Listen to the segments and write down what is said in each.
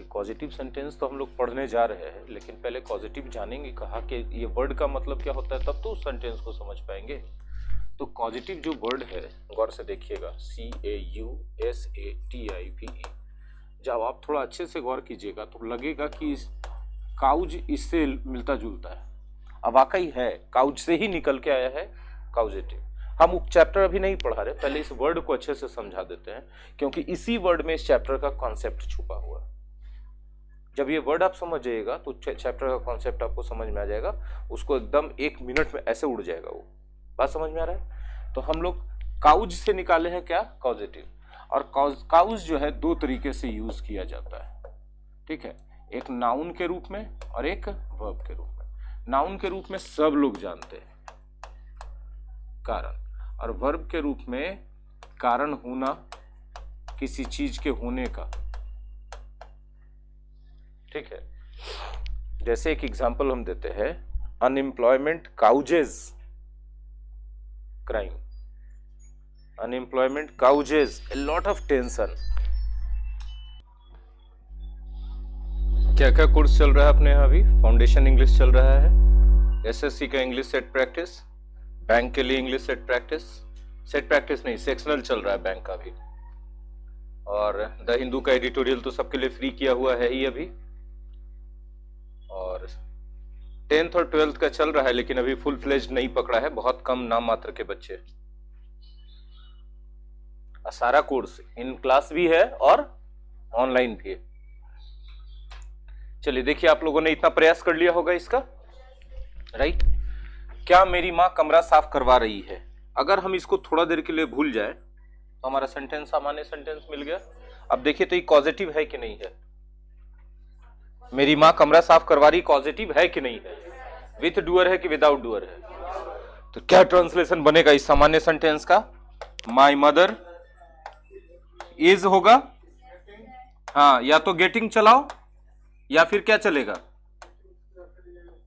Causative sentence तो हम लोग पढ़ने जा रहे हैं, लेकिन पहले कॉजेटिव जानेंगे कहा कि ये वर्ड का मतलब क्या होता है, तब तो उस सेंटेंस को समझ पाएंगे। तो कॉजेटिव जो वर्ड है गौर से देखिएगा, CAUSATIVE। जब आप थोड़ा अच्छे से गौर कीजिएगा तो लगेगा कि काउज इससे मिलता जुलता है। अब वाकई है, काउज से ही निकल के आया है कॉजेटिव। हम उप चैप्टर अभी नहीं पढ़ा रहे, पहले इस वर्ड को अच्छे से समझा देते हैं, क्योंकि इसी वर्ड में इस चैप्टर का कॉन्सेप्ट छुपा हुआ है। जब ये वर्ड आप समझ जाइएगा तो चैप्टर का कॉन्सेप्ट आपको समझ में आ जाएगा, उसको एकदम 1 मिनट में ऐसे उड़ जाएगा वो। बात समझ में आ रहा है? तो हम लोग काउज से निकाले हैं क्या, कॉजेटिव। और काउज जो है 2 तरीके से यूज किया जाता है, ठीक है, एक नाउन के रूप में और एक वर्ब के रूप में। नाउन के रूप में सब लोग जानते हैं कारण, और वर्ब के रूप में कारण होना किसी चीज के होने का, ठीक है। जैसे एक एग्जांपल हम देते हैं, unemployment causes crime. Unemployment causes a lot of tension. क्या क्या कोर्स चल रहा है अपने यहाँ अभी? फाउंडेशन इंग्लिश चल रहा है, एसएससी का इंग्लिश सेट प्रैक्टिस, बैंक के लिए English set practice, set practice नहीं सेक्शनल चल रहा है बैंक का भी, और द हिंदू का एडिटोरियल तो सबके लिए फ्री किया हुआ है ही अभी, और 10th और 12th का चल रहा है, लेकिन अभी फुल फ्लेज नहीं पकड़ा है, बहुत कम नाम मात्र के बच्चे। सारा कोर्स इन क्लास भी है और ऑनलाइन भी है। चलिए देखिए, आप लोगों ने इतना प्रयास कर लिया होगा इसका, राइट। क्या मेरी माँ कमरा साफ करवा रही है? अगर हम इसको थोड़ा देर के लिए भूल जाए तो हमारा सेंटेंस सामान्य सेंटेंस मिल गया। अब देखिए तो ये पॉजिटिव है कि नहीं है? मेरी माँ कमरा साफ करवा रही पॉजिटिव है कि नहीं है? विथ डूअर है कि विदाउट डूअर है? तो क्या ट्रांसलेशन बनेगा इस सामान्य सेंटेंस का? माई मदर इज होगा, हाँ, या तो गेटिंग चलाओ या फिर क्या चलेगा,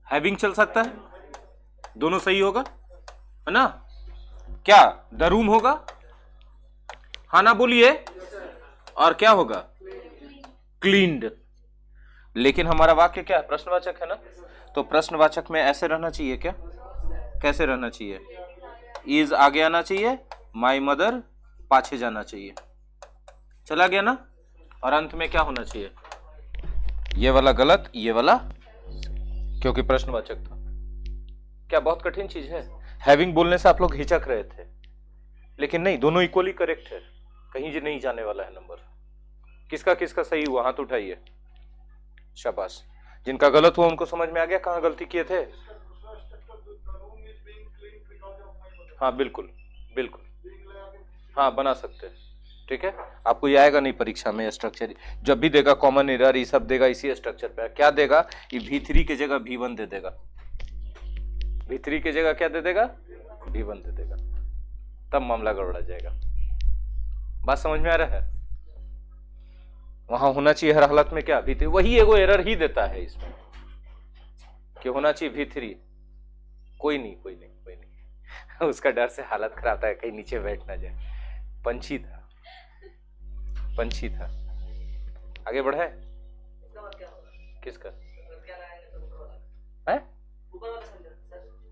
हैविंग चल सकता है, दोनों सही होगा, है ना। क्या द रूम होगा, हाँ ना बोलिए, और क्या होगा, क्लीन्ड। लेकिन हमारा वाक्य क्या है, प्रश्नवाचक है ना, तो प्रश्नवाचक में ऐसे रहना चाहिए क्या, कैसे रहना चाहिए, इज आगे आना चाहिए, माई मदर पाछे जाना चाहिए, चला गया ना, और अंत में क्या होना चाहिए, ये वाला गलत ये वाला, क्योंकि प्रश्नवाचक था। क्या बहुत कठिन चीज है? हैविंग बोलने से आप लोग हिचक रहे थे, लेकिन नहीं, दोनों इक्वली करेक्ट है, कहीं नहीं जाने वाला है नंबर। किसका किसका सही हुआ, हाथ उठाइए, शाबाश। जिनका गलत हुआ उनको समझ में आ गया कहां गलती किए थे। हाँ बिल्कुल बिल्कुल, हाँ बना सकते हैं, ठीक है। आपको ये आएगा नहीं परीक्षा में स्ट्रक्चर, जब भी देगा कॉमन एरर ये सब देगा इसी स्ट्रक्चर पे। क्या देगा, ये V3 की जगह V1 दे देगा, V3 की जगह क्या दे देगा, V1 दे देगा, तब मामला गड़बड़ा जाएगा। बात समझ में आ रहा है? वहां होना चाहिए हर हालत में क्या, V3, वही एगो एरर ही देता है इसमें कि होना चाहिए V3। कोई नहीं कोई नहीं कोई नहीं उसका डर से हालत खराब था, कहीं नीचे बैठ ना जाए। पंछी था, पंछी था। आगे बढ़े, किसका है,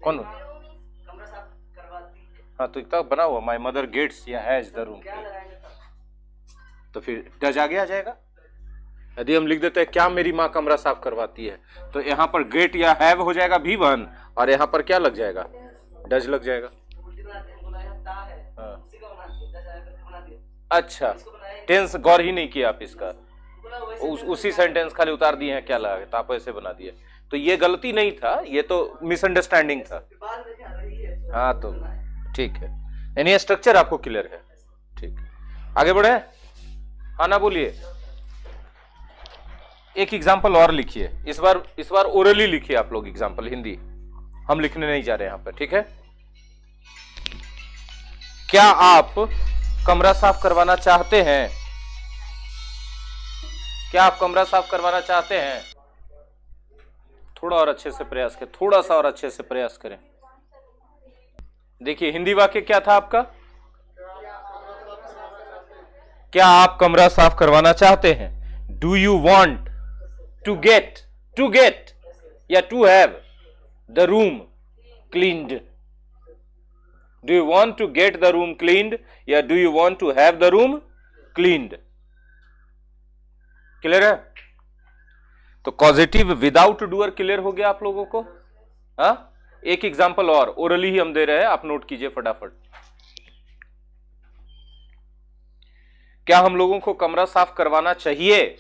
कौन? हाँ तो इतना बना हुआ, माई मदर गेट्स या हैज द रूम, तो फिर डज आगे आ जाएगा। यदि हम लिख देते हैं क्या मेरी माँ कमरा साफ करवाती है, तो यहाँ पर गेट या हैव हो जाएगा V1, और यहाँ पर क्या लग जाएगा, डज लग जाएगा। हाँ। अच्छा, टेंस गौर ही नहीं किया आप इसका, उसी सेंटेंस खाली उतार दिए हैं, क्या लगा तो आप ऐसे बना दिए, तो ये गलती नहीं था, ये तो मिसअंडरस्टैंडिंग था। हाँ तो ठीक है, यानी स्ट्रक्चर आपको क्लियर है, ठीक। आगे बढ़े, हाँ ना बोलिए। एक एग्जांपल और लिखिए, इस बार ओरली लिखिए आप लोग एग्जांपल, हिंदी हम लिखने नहीं जा रहे हैं यहां पर, ठीक है। क्या आप कमरा साफ करवाना चाहते हैं? क्या आप कमरा साफ करवाना चाहते हैं? थोड़ा और अच्छे से प्रयास करें, थोड़ा सा और अच्छे से प्रयास करें। देखिए हिंदी वाक्य क्या था आपका, क्या आप कमरा साफ करवाना चाहते हैं, do you want to get या to have the room cleaned? Do you want to get the room cleaned या do you want to have the room cleaned? Clear है? तो कॉजेटिव विदाउट डूअर क्लियर हो गया आप लोगों को? हाँ, एक एग्जांपल और ओरली ही हम दे रहे हैं, आप नोट कीजिए फटाफट। क्या हम लोगों को कमरा साफ करवाना चाहिए?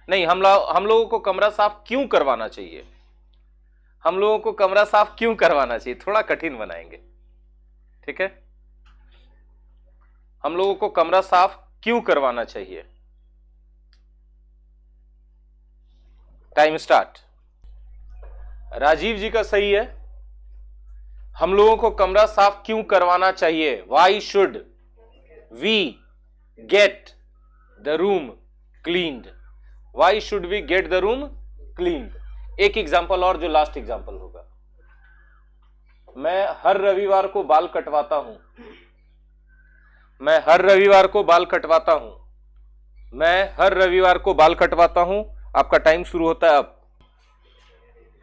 नहीं, हम लोगों को कमरा साफ क्यों करवाना चाहिए? हम लोगों को कमरा साफ क्यों करवाना चाहिए? थोड़ा कठिन बनाएंगे, ठीक है? हम लोगों को कमरा साफ क्यों करवाना चाहिए? Time start. राजीव जी का सही है। हम लोगों को कमरा साफ क्यों करवाना चाहिए? Why should we get the room cleaned? Why should we get the room cleaned? एक एग्जाम्पल और, जो लास्ट एग्जाम्पल होगा। मैं हर रविवार को बाल कटवाता हूं। मैं हर रविवार को बाल कटवाता हूं। मैं हर रविवार को बाल कटवाता हूं। आपका टाइम शुरू होता है अब।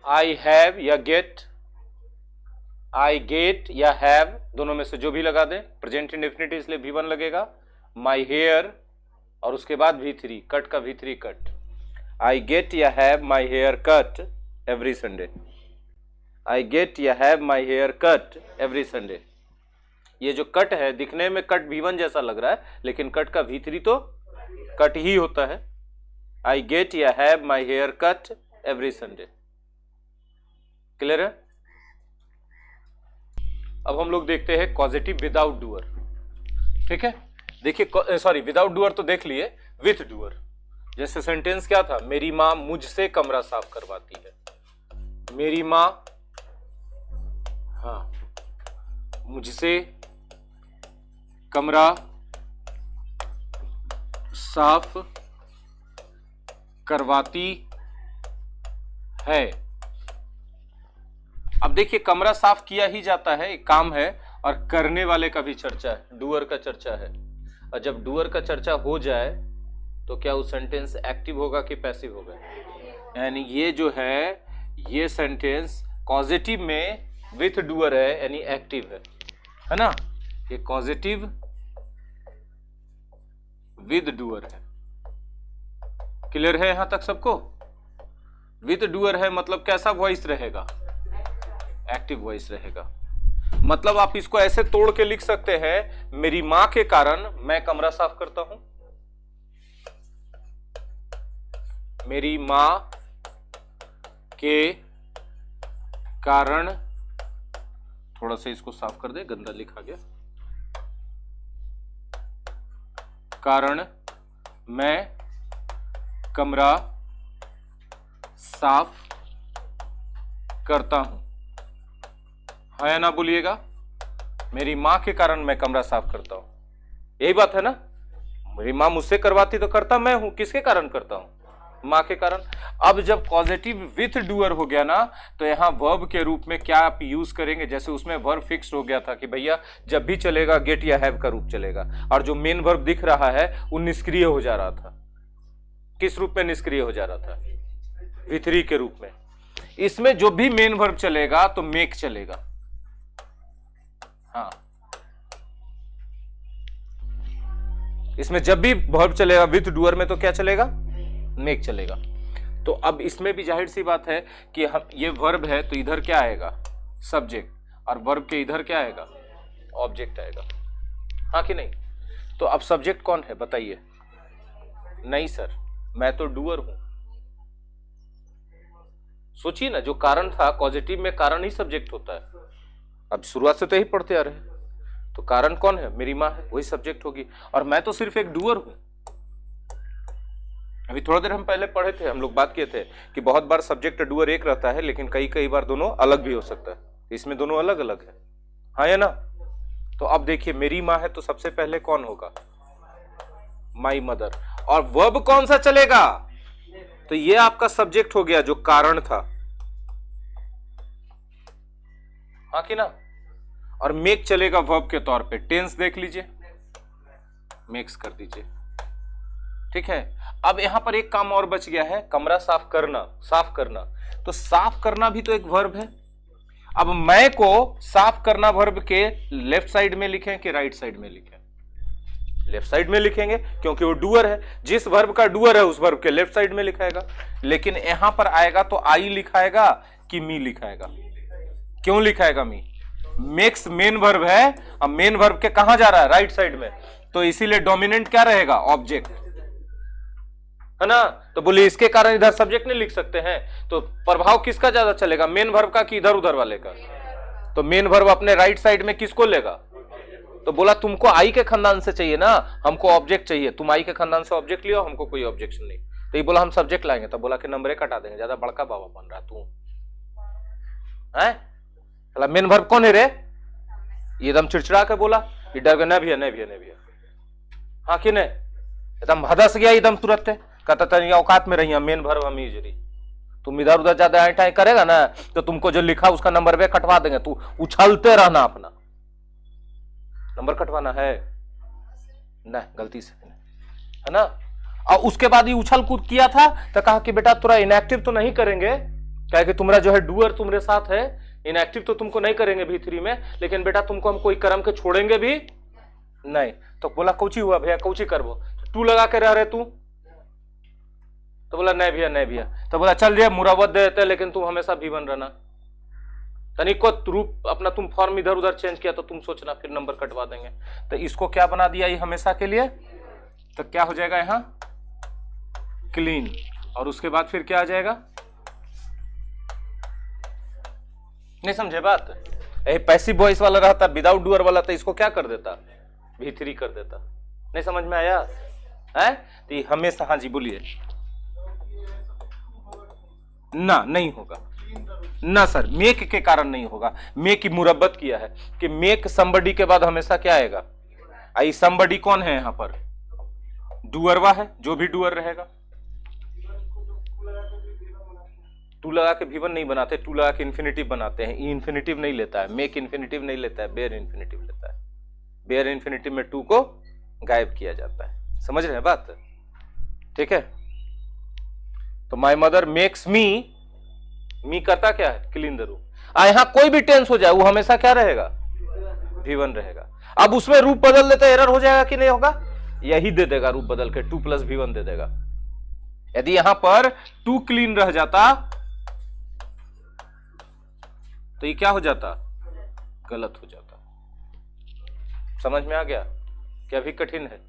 आई हैव या गेट, आई गेट या हैव, दोनों में से जो भी लगा दें। प्रेजेंट इंडेफिनिट इसलिए V1 लगेगा। माई हेयर और उसके बाद V3, कट का V3 कट। आई गेट या have my hair cut every Sunday. I get या have my hair cut every Sunday. ये जो कट है, दिखने में कट V1 जैसा लग रहा है, लेकिन कट का V3 तो कट ही होता है। आई गेट या have my hair cut every Sunday. Clear है? अब हम लोग देखते हैं कॉजेटिव विदाउट डूअर। ठीक है, देखिए, सॉरी, विदाउट डूअर तो देख लिए, विथ डूअर। जैसे सेंटेंस क्या था? मेरी मां मुझसे कमरा साफ करवाती है। मेरी मां, हाँ, मुझसे कमरा साफ करवाती है। अब देखिए, कमरा साफ किया ही जाता है, एक काम है, और करने वाले का भी चर्चा है, डूअर का चर्चा है। और जब डूअर का चर्चा हो जाए तो क्या वो सेंटेंस एक्टिव होगा कि पैसिव होगा? यानी ये जो है, ये सेंटेंस कॉजेटिव में विथ डूअर है, यानी एक्टिव है ना? ये कॉजेटिव विद डूअर है। क्लियर है यहां तक सबको? विद डूअर है मतलब कैसा वॉइस रहेगा? एक्टिव वॉइस रहेगा। मतलब आप इसको ऐसे तोड़ के लिख सकते हैं, मेरी मां के कारण मैं कमरा साफ करता हूं। मेरी मां के कारण, थोड़ा सा इसको साफ कर दे, गंदा लिखा गया। कारण मैं कमरा साफ करता हूं। हाँ या ना बोलिएगा? मेरी मां के कारण मैं कमरा साफ करता हूं। यही बात है ना? मेरी मां मुझसे करवाती तो करता मैं हूं। किसके कारण करता हूं? मां के कारण। अब जब पॉजिटिव विथ डूअर हो गया ना, तो यहां वर्ब के रूप में क्या आप यूज करेंगे? जैसे उसमें वर्ब फिक्स हो गया था कि भैया जब भी चलेगा गेट या हैव का रूप चलेगा, और जो मेन वर्ब दिख रहा है वो निष्क्रिय हो जा रहा था। किस रूप में निष्क्रिय हो जा रहा था? V3 के रूप में। इसमें जो भी मेन वर्ब चलेगा तो मेक चलेगा। हाँ, इसमें जब भी वर्ब चलेगा विथ डूअर में तो क्या चलेगा? मेक चलेगा। तो अब इसमें भी जाहिर सी बात है कि हम, ये वर्ब है तो इधर क्या आएगा? सब्जेक्ट, और वर्ब के इधर क्या आएगा? ऑब्जेक्ट आएगा। हाँ कि नहीं? तो अब सब्जेक्ट कौन है बताइए? नहीं सर, मैं तो डूअर हूं। सोचिए ना, जो कारण था, पॉजिटिव में कारण ही सब्जेक्ट होता है। अब शुरुआत से तो यही पढ़ते आ रहे हैं। तो कारण कौन है? मेरी मां है, वही सब्जेक्ट होगी, और मैं तो सिर्फ एक डूअर हूं। अभी थोड़ा देर हम पहले पढ़े थे, हम लोग बात किए थे कि बहुत बार सब्जेक्ट डूअर एक रहता है, लेकिन कई बार दोनों अलग भी हो सकता है। इसमें दोनों अलग अलग है। हाँ या ना? तो अब देखिए, मेरी मां है तो सबसे पहले कौन होगा? My mother. और वर्ब कौन सा चलेगा? तो ये आपका सब्जेक्ट हो गया जो कारण था। हाँ कि ना? और मेक चलेगा वर्ब के तौर पे। टेंस देख लीजिए, मेक्स कर दीजिए। ठीक है। अब यहां पर एक काम और बच गया है, कमरा साफ करना। साफ करना, तो साफ करना भी तो एक वर्ब है। अब मैं को साफ करना वर्ब के लेफ्ट साइड में लिखें कि राइट साइड में लिखें? लेफ्ट साइड में लिखेंगे, क्योंकि वो डूअर है। जिस वर्ब का डूअर है उस वर्ब के लेफ्ट साइड में लिखाएगा। लेकिन यहां पर आएगा तो आई लिखाएगा कि मी लिखाएगा? क्यों लिखाएगा मी? मेक्स मेन वर्ब है, अब मेन वर्ब के कहां जा रहा है? राइट साइड में। तो इसीलिए डोमिनेंट क्या रहेगा? ऑब्जेक्ट, है ना। तो बोले इसके कारण इधर सब्जेक्ट नहीं लिख सकते हैं, तो प्रभाव किसका ज्यादा चलेगा? मेन वर्ब का कि इधर उधर वाले का? तो मेन वर्ब अपने राइट साइड में किसको लेगा? तो बोला तुमको आई के खानदान से चाहिए ना, हमको ऑब्जेक्ट चाहिए। तुम आई के खानदान से ऑब्जेक्ट लियो, हमको कोई ऑब्जेक्शन नहीं। तो ये बोला हम सब्जेक्ट लाएंगे, तो बोला कि नंबरे कटा देंगे, ज्यादा बड़का बाबा बन रहा तू है। मेन वर्ब कौन है रे? ये एकदम चिड़चिड़ा के बोला, ये डर गया, नहीं भैया नहीं भैया नहीं भैया। हाँ कि नहीं? एकदम हदस गया एकदम तुरंत। कहता था औकात में रही, मेन वर्ब हम इजरी। तुम इधर उधर ज्यादा ऐटाई करेगा ना तो तुमको जो लिखा उसका नंबर वे कटवा देंगे। तू उछलते रहना, अपना नंबर कटवाना है ना, गलती से, है ना। और उसके बाद ये उछल कूद किया था तो कहा कि बेटा थोड़ा इनएक्टिव तो नहीं करेंगे, क्या कि तुम्हारा जो है डूअर तुम्हारे साथ है, इनएक्टिव तो तुमको नहीं करेंगे V3 में, लेकिन बेटा तुमको हम कोई कर्म के छोड़ेंगे भी नहीं। तो बोला कौची हुआ भैया, कौची करबो? टू लगा के रह रहे तू? तो बोला नहीं भैया नहीं भैया। तो बोला चल दिया मुरावत दे देते, लेकिन तुम हमेशा V1 रहना। तनिको रूप अपना तुम फॉर्म इधर उधर चेंज किया तो तुम सोचना फिर नंबर कटवा देंगे। तो इसको क्या बना दिया ये हमेशा के लिए? तो क्या हो जाएगा यहां? क्लीन। और उसके बाद फिर क्या आ जाएगा? नहीं समझे बात? पैसिव वॉइस वाला रहता, विदाउट डूअर वाला, तो इसको क्या कर देता? V3 कर देता। नहीं समझ में आया है? तो ये हमेशा, हाँ जी बोलिए। ना नहीं होगा ना सर, मेक के कारण नहीं होगा। मेक की मुरब्बत किया है कि मेक समबडी के बाद हमेशा क्या आएगा? आई समबडी कौन है यहां पर? डूअरवा है, जो भी डूअर रहेगा। टू लगा के V1 नहीं बनाते, टू लगा के इन्फिनिटिव बनाते हैं। इन्फिनिटिव नहीं लेता है, मेक इन्फिनिटिव नहीं लेता है, बेयर इन्फिनिटिव लेता है। बेयर इन्फिनिटिव में टू को गायब किया जाता है। समझ रहे हैं बात? ठीक है। तो माय मदर मेक्स मी करता क्या है? Clean the room. यहां कोई भी टेंस हो जाए वो हमेशा क्या रहेगा? V1 रहेगा। अब उसमें रूप बदल देते एरर हो जाएगा कि नहीं होगा? यही दे देगा रूप बदल के, 2 + V1 दे देगा। यदि यहां पर 2 क्लीन रह जाता तो ये क्या हो जाता? गलत हो जाता। समझ में आ गया? क्या भी कठिन है?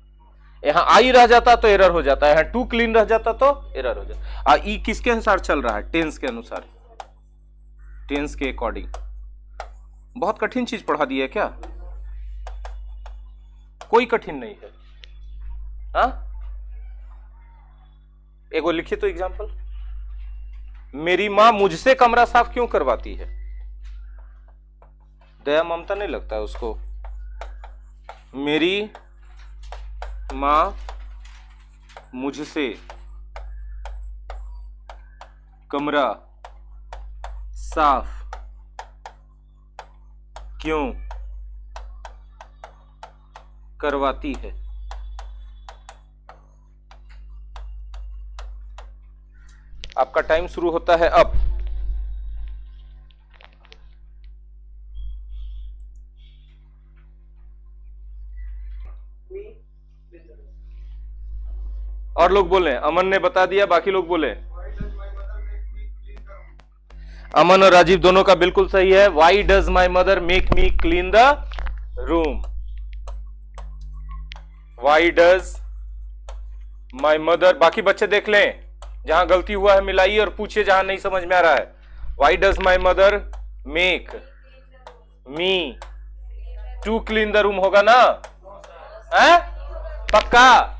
यहां आई रह जाता तो एरर हो जाता है, यहां 2 क्लीन रह जाता तो एरर हो जाता। ई किसके अनुसार चल रहा है? टेंस के अनुसार, टेंस के अकॉर्डिंग। बहुत कठिन चीज पढ़ा दी है क्या? कोई कठिन नहीं है। हाँ, एक वो लिखिए तो एग्जांपल। मेरी मां मुझसे कमरा साफ क्यों करवाती है? दया ममता नहीं लगता है उसको? मेरी मां मुझसे कमरा साफ क्यों करवाती है? आपका टाइम शुरू होता है अब। और लोग बोले, अमन ने बता दिया, बाकी लोग बोले। अमन और राजीव दोनों का बिल्कुल सही है। Why does my mother make me clean the room? Y does my mother, बाकी बच्चे देख लें, जहां गलती हुआ है मिलाइए और पूछिए जहां नहीं समझ में आ रहा है। Why does my mother make me to clean the room होगा ना? है पक्का?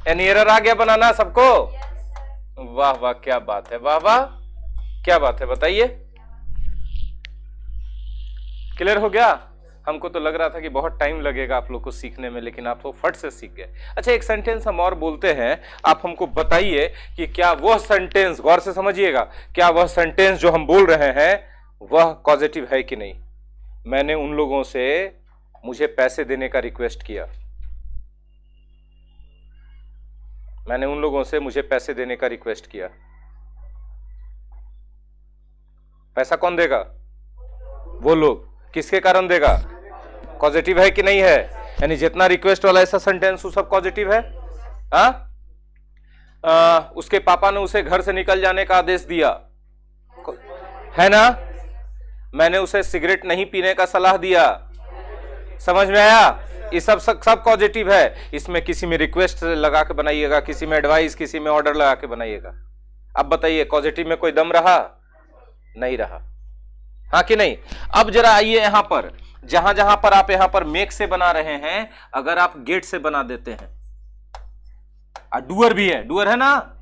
यानी एरर आ गया बनाना सबको? वाह वाह, क्या बात है, वाह वाह, क्या बात है, बताइए। क्लियर हो गया? हमको तो लग रहा था कि बहुत टाइम लगेगा आप लोग को सीखने में, लेकिन आप तो फट से सीख गए। अच्छा, एक सेंटेंस हम और बोलते हैं, आप हमको बताइए कि क्या वह सेंटेंस, गौर से समझिएगा, क्या वह सेंटेंस जो हम बोल रहे हैं वह पॉजिटिव है कि नहीं। मैंने उन लोगों से मुझे पैसे देने का रिक्वेस्ट किया। मैंने उन लोगों से मुझे पैसे देने का रिक्वेस्ट किया। पैसा कौन देगा? वो लोग। किसके कारण देगा? पॉजिटिव है कि नहीं है? यानी जितना रिक्वेस्ट वाला ऐसा सेंटेंस वो सब पॉजिटिव है। उसके पापा ने उसे घर से निकल जाने का आदेश दिया, है ना? मैंने उसे सिगरेट नहीं पीने का सलाह दिया। समझ में आया? ये सब पॉजिटिव है। इसमें किसी में रिक्वेस्ट लगा के बनाइएगा, किसी में एडवाइस, किसी में ऑर्डर लगा के बनाइएगा। अब बताइए पॉजिटिव में कोई दम रहा? नहीं रहा। हाँ कि नहीं? अब जरा आइए यहां पर, जहां जहां पर आप यहां पर मेक से बना रहे हैं, अगर आप गेट से बना देते हैं, डूअर भी है, डूअर है ना,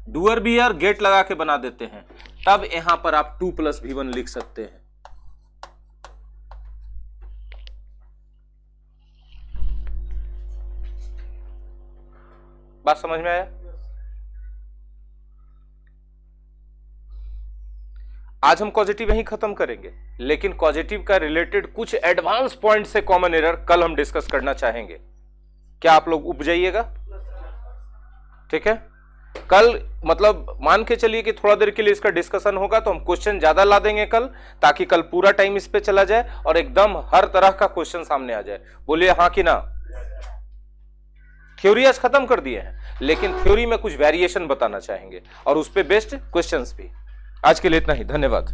डूअर भी है और गेट लगा के बना देते हैं, तब यहां पर आप 2 + V1 लिख सकते हैं। बात समझ में आया? आज हम पॉजिटिव यहीं खत्म करेंगे, लेकिन पॉजिटिव का रिलेटेड कुछ एडवांस पॉइंट से कॉमन एरर कल हम डिस्कस करना चाहेंगे। क्या आप लोग उब जाइएगा? ठीक है, कल मतलब मान के चलिए कि थोड़ा देर के लिए इसका डिस्कशन होगा, तो हम क्वेश्चन ज्यादा ला देंगे कल, ताकि कल पूरा टाइम इस पे चला जाए और एकदम हर तरह का क्वेश्चन सामने आ जाए। बोलिए हाँ कि ना? थ्योरी आज खत्म कर दिए हैं, लेकिन थ्योरी में कुछ वेरिएशन बताना चाहेंगे और उस पे बेस्ड क्वेश्चंस भी। आज के लिए इतना ही, धन्यवाद।